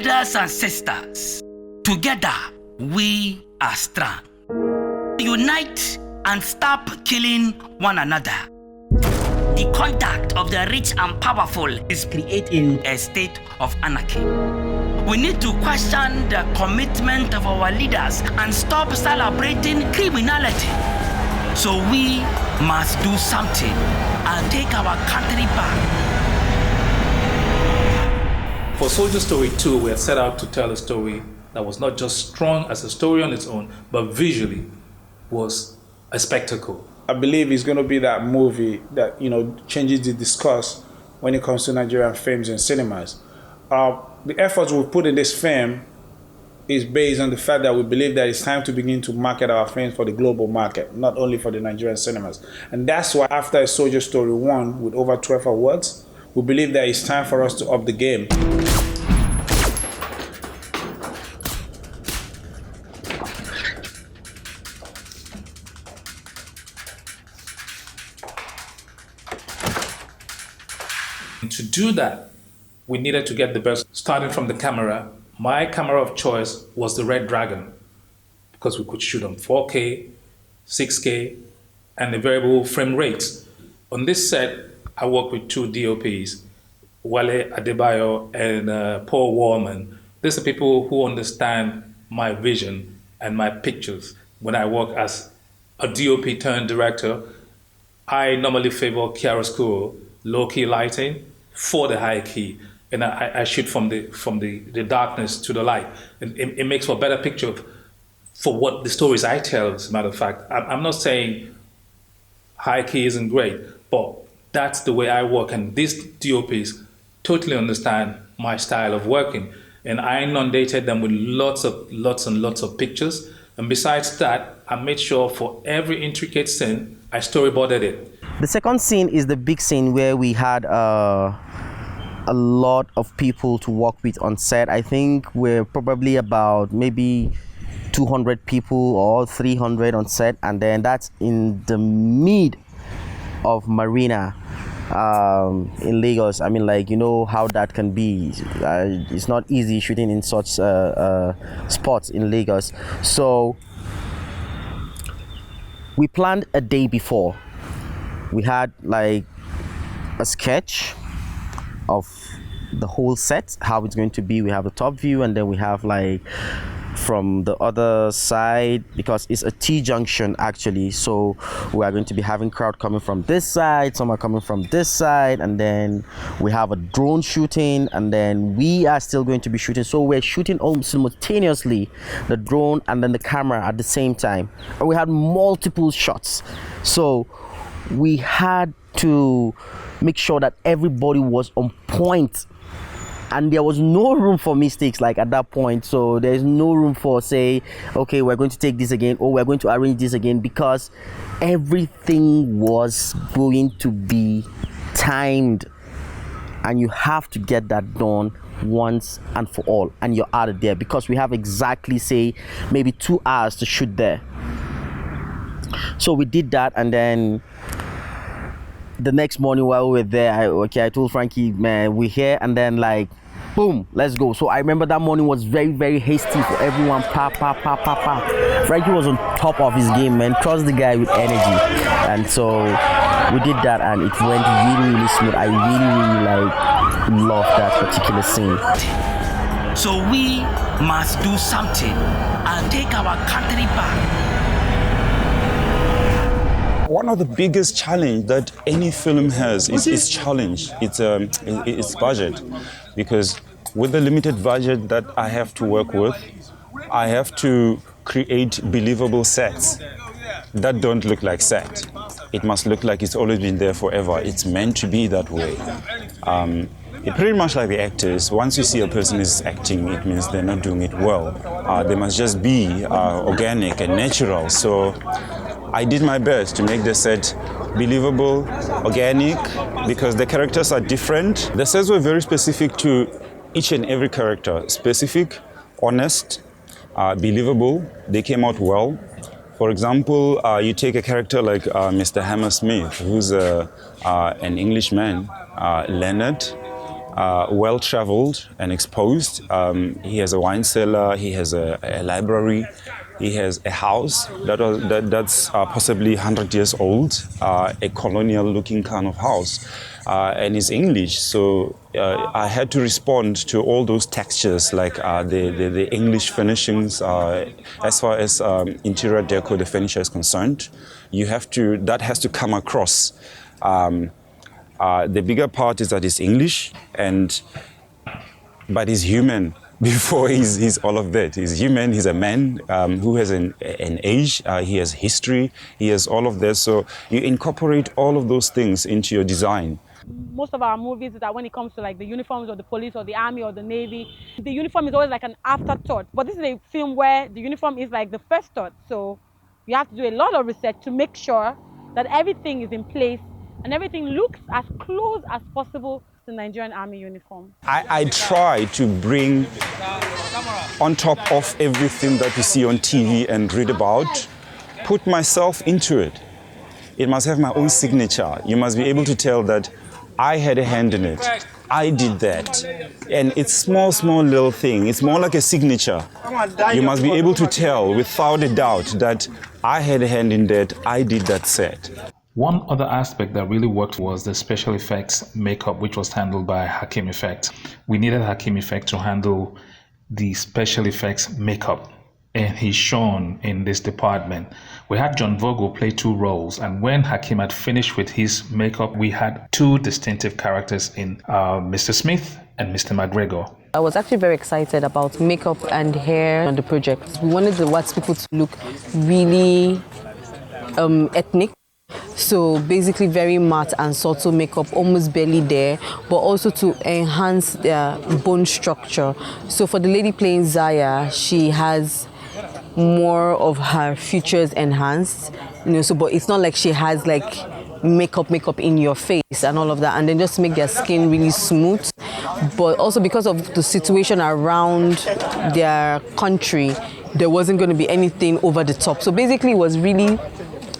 brothers and sisters, together we are strong. Unite and stop killing one another. The conduct of the rich and powerful is creating a state of anarchy. We need to question the commitment of our leaders and stop celebrating criminality. So we must do something and take our country back. For Soldier Story 2, we had set out to tell a story that was not just strong as a story on its own, but visually was a spectacle. I believe it's going to be that movie that, changes the discourse when it comes to Nigerian films and cinemas. The efforts we've put in this film is based on the fact that we believe that it's time to begin to market our films for the global market, not only for the Nigerian cinemas. And that's why after A Soldier Story 1 with over 12 awards, we believe that it's time for us to up the game. To do that, we needed to get the best. Starting from the camera, my camera of choice was the Red Dragon because we could shoot on 4K, 6K, and the variable frame rates. On this set, I worked with two DOPs, Wale Adebayo and Paul Warman. These are people who understand my vision and my pictures. When I work as a DOP turned director, I normally favor chiaroscuro, low-key lighting for the high key. And I shoot from the darkness to the light. And it makes for a better picture for what the stories I tell, as a matter of fact. I'm not saying high key isn't great, but that's the way I work. And these DOPs totally understand my style of working. And I inundated them with lots and lots of pictures. And besides that, I made sure for every intricate scene, I storyboarded it. The second scene is the big scene where we had a lot of people to work with on set. I think we're probably about maybe 200 people or 300 on set, and then that's in the mid of Marina in Lagos. I mean, how that can be. It's not easy shooting in such spots in Lagos. So we planned a day before. We had a sketch of the whole set, how it's going to be. We have the top view, and then we have from the other side, because it's a T-junction actually, so we are going to be having crowd coming from this side, some are coming from this side, and then we have a drone shooting, and then we are still going to be shooting. So we're shooting almost simultaneously, the drone and then the camera at the same time, and we had multiple shots. So we had to make sure that everybody was on point, and there was no room for mistakes at that point. So there's no room for say, okay, we're going to take this again, or we're going to arrange this again, because everything was going to be timed, and you have to get that done once and for all, and you're out of there, because we have exactly say maybe 2 hours to shoot there. So we did that, and then the next morning while we were there, I told Frankie, man, we're here, and then boom, let's go. So I remember that morning was very, very hasty for everyone. Frankie was on top of his game, man. Trust the guy with energy. And so we did that, and it went really, really smooth. I really loved that particular scene. So we must do something and take our country back. One of the biggest challenge that any film has is its challenge. It's budget, because with the limited budget that I have to work with, I have to create believable sets that don't look like set. It must look like it's always been there forever. It's meant to be that way. It's pretty much like the actors. Once you see a person is acting, it means they're not doing it well. They must just be organic and natural. So I did my best to make the set believable, organic, because the characters are different. The sets were very specific to each and every character. Specific, honest, believable. They came out well. For example, you take a character like Mr. Hammersmith, who's an Englishman, Leonard. well-traveled and exposed. He has a wine cellar, he has a library, he has a house that's possibly 100 years old, a colonial-looking kind of house, and is English. So I had to respond to all those textures, like the English finishings. As far as interior deco, the furniture is concerned, that has to come across. The bigger part is that it's English, but he's human before he's all of that. He's human, he's a man who has an age, he has history, he has all of that. So you incorporate all of those things into your design. Most of our movies is that when it comes to like the uniforms of the police or the army or the navy, the uniform is always like an afterthought. But this is a film where the uniform is like the first thought. So you have to do a lot of research to make sure that everything is in place and everything looks as close as possible to the Nigerian Army uniform. I try to bring, on top of everything that you see on TV and read about, put myself into it. It must have my own signature. You must be able to tell that I had a hand in it. I did that. And it's small little thing. It's more like a signature. You must be able to tell without a doubt that I had a hand in that, I did that set. One other aspect that really worked was the special effects makeup, which was handled by Hakim Effect. We needed Hakim Effect to handle the special effects makeup, and he's shown in this department. We had John Vogel play 2 roles, and when Hakim had finished with his makeup, we had 2 distinctive characters in Mr. Smith and Mr. McGregor. I was actually very excited about makeup and hair on the project. We wanted the Watts people to look really ethnic. So basically very matte and subtle makeup, almost barely there, but also to enhance their bone structure. So for the lady playing Zaya, she has more of her features enhanced, so but it's not like she has like makeup in your face and all of that, and then just make their skin really smooth. But also because of the situation around their country, there wasn't going to be anything over the top. So basically it was really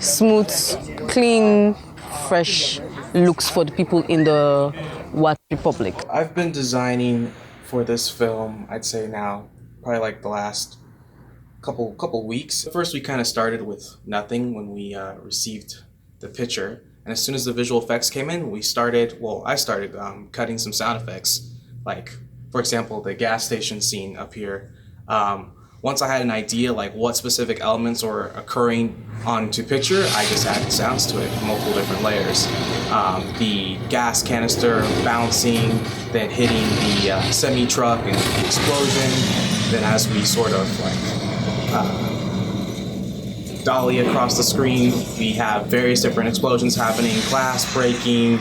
smooth, clean, fresh looks for the people in the Watts Republic. I've been designing for this film, I'd say now, probably like the last couple weeks. First, we kind of started with nothing when we received the picture. And as soon as the visual effects came in, I started cutting some sound effects. Like, for example, the gas station scene up here. Once I had an idea like what specific elements were occurring onto picture, I just added sounds to it, multiple different layers. The gas canister bouncing, then hitting the semi-truck and the explosion. Then as we sort of dolly across the screen, we have various different explosions happening, glass breaking.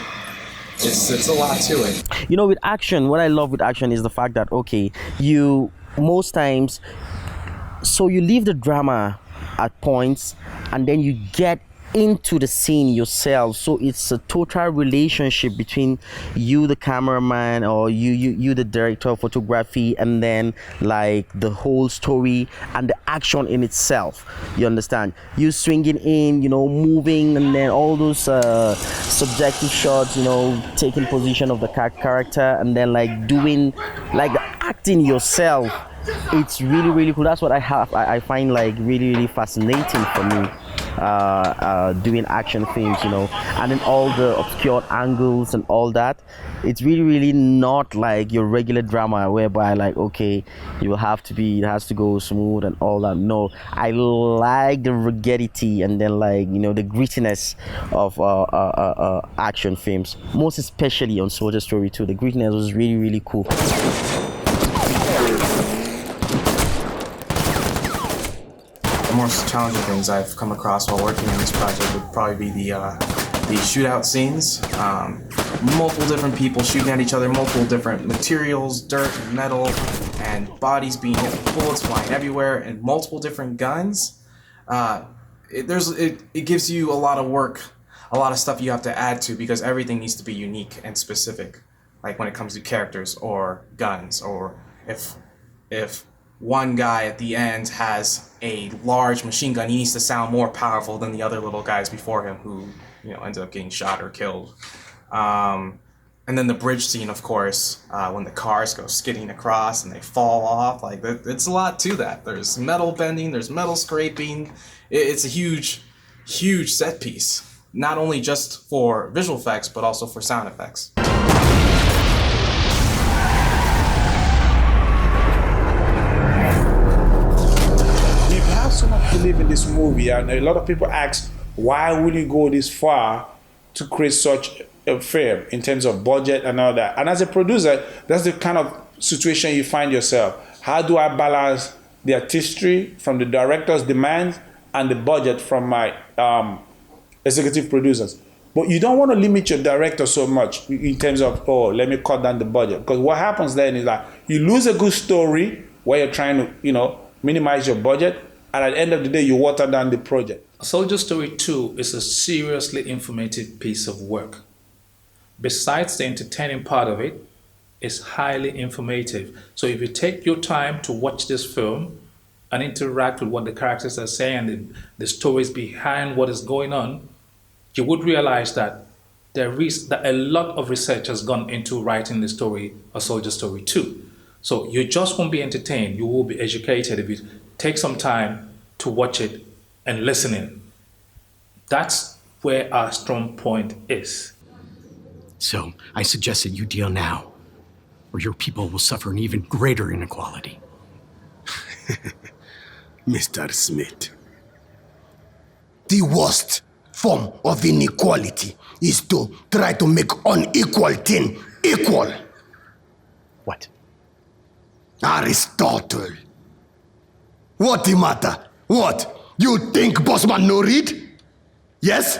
It's a lot to it. With action, what I love with action is the fact that, most times, so you leave the drama at points and then you get into the scene yourself. So it's a total relationship between you, the cameraman, or you the director of photography, and then like the whole story and the action in itself. You understand? You swinging in, moving, and then all those subjective shots, taking position of the character, and then like doing like the acting yourself. It's really, really cool. That's what I find like really, really fascinating for me, doing action films, and then all the obscure angles and all that. It's really, really not like your regular drama whereby like, it has to go smooth and all that. No, I like the ruggedity and then like, the grittiness of action films, most especially on Soldier Story 2. The grittiness was really, really cool. The most challenging things I've come across while working on this project would probably be the shootout scenes. Multiple different people shooting at each other, multiple different materials, dirt, metal, and bodies being hit with bullets flying everywhere, and multiple different guns. It gives you a lot of work, a lot of stuff you have to add to, because everything needs to be unique and specific. Like when it comes to characters or guns, or if one guy at the end has a large machine gun, he needs to sound more powerful than the other little guys before him who, ended up getting shot or killed. And And then the bridge scene, of course, when the cars go skidding across and they fall off, like it's a lot to that. There's metal bending, there's metal scraping. It's a huge, huge set piece, not only just for visual effects, but also for sound effects. You have so much to live in this movie, and a lot of people ask, why will you go this far to create such a film in terms of budget and all that? And as a producer, that's the kind of situation you find yourself. How do I balance the artistry from the director's demands and the budget from my executive producers? But you don't want to limit your director so much in terms of, oh, let me cut down the budget. Because what happens then is that you lose a good story where you're trying to, minimize your budget, and at the end of the day, you water down the project. A Soldier Story 2 is a seriously informative piece of work. Besides the entertaining part of it, it's highly informative. So if you take your time to watch this film and interact with what the characters are saying and the stories behind what is going on, you would realize that that a lot of research has gone into writing the story, A Soldier Story 2. So you just won't be entertained, you will be educated if you take some time to watch it and listen in. That's where our strong point is. So I suggest that you deal now, or your people will suffer an even greater inequality. Mr. Smith, the worst form of inequality is to try to make unequal thing equal. What? Aristotle. What the matter? What? You think Bossman no read? Yes?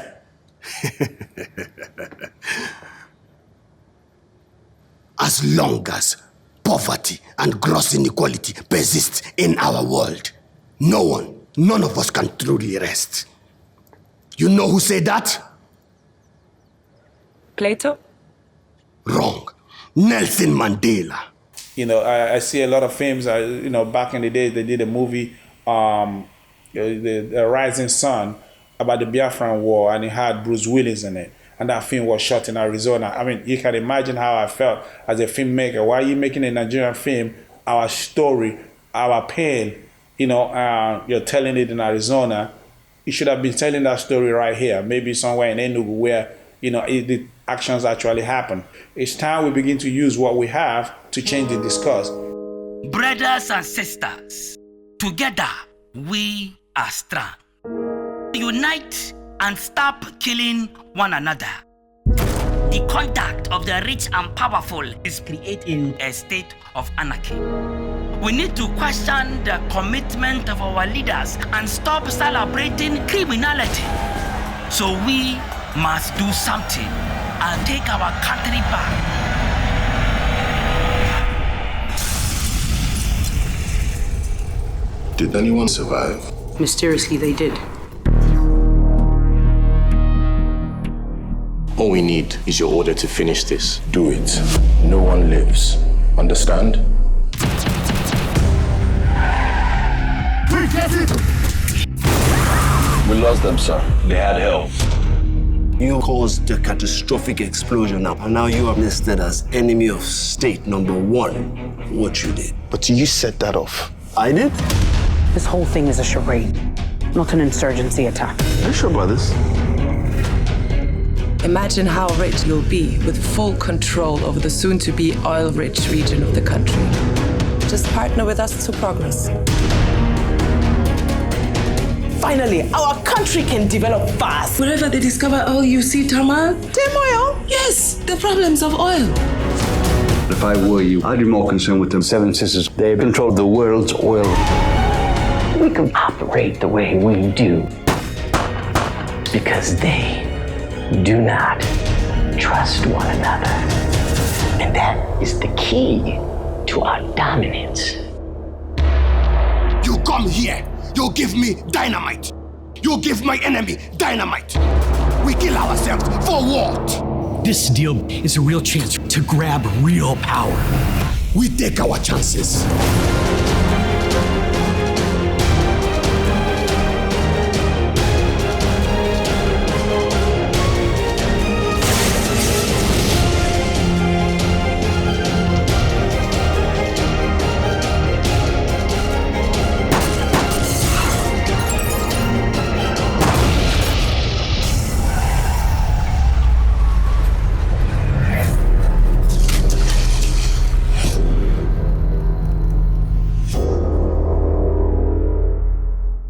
As long as poverty and gross inequality persist in our world, none of us can truly rest. You know who said that? Plato? Wrong. Nelson Mandela. I see a lot of films, back in the day, they did a movie, the Rising Sun, about the Biafran War, and it had Bruce Willis in it. And that film was shot in Arizona. I mean, you can imagine how I felt as a filmmaker. Why are you making a Nigerian film? Our story, our pain, you're telling it in Arizona. You should have been telling that story right here, maybe somewhere in Enugu where, the actions actually happen. It's time we begin to use what we have to change the discourse. Brothers and sisters, together we are strong. Unite and stop killing one another. The conduct of the rich and powerful is creating a state of anarchy. We need to question the commitment of our leaders and stop celebrating criminality. So we must do something and take our country back. Did anyone survive? Mysteriously, they did. All we need is your order to finish this. Do it. No one lives. Understand? We lost them, sir. They had help. You caused the catastrophic explosion up, and now you are listed as enemy of state #1 for what you did. But you set that off. I did? This whole thing is a charade, not an insurgency attack. Are you sure about this? Imagine how rich you'll be with full control over the soon-to-be oil-rich region of the country. Just partner with us to progress. Finally, our country can develop fast. Wherever they discover oil, you see turmoil? Turmoil? Yes, the problems of oil. If I were you, I'd be more concerned with the Seven Sisters. They control the world's oil. We can operate the way we do because they do not trust one another. And that is the key to our dominance. You come here, you give me dynamite. You give my enemy dynamite. We kill ourselves for what? This deal is a real chance to grab real power. We take our chances.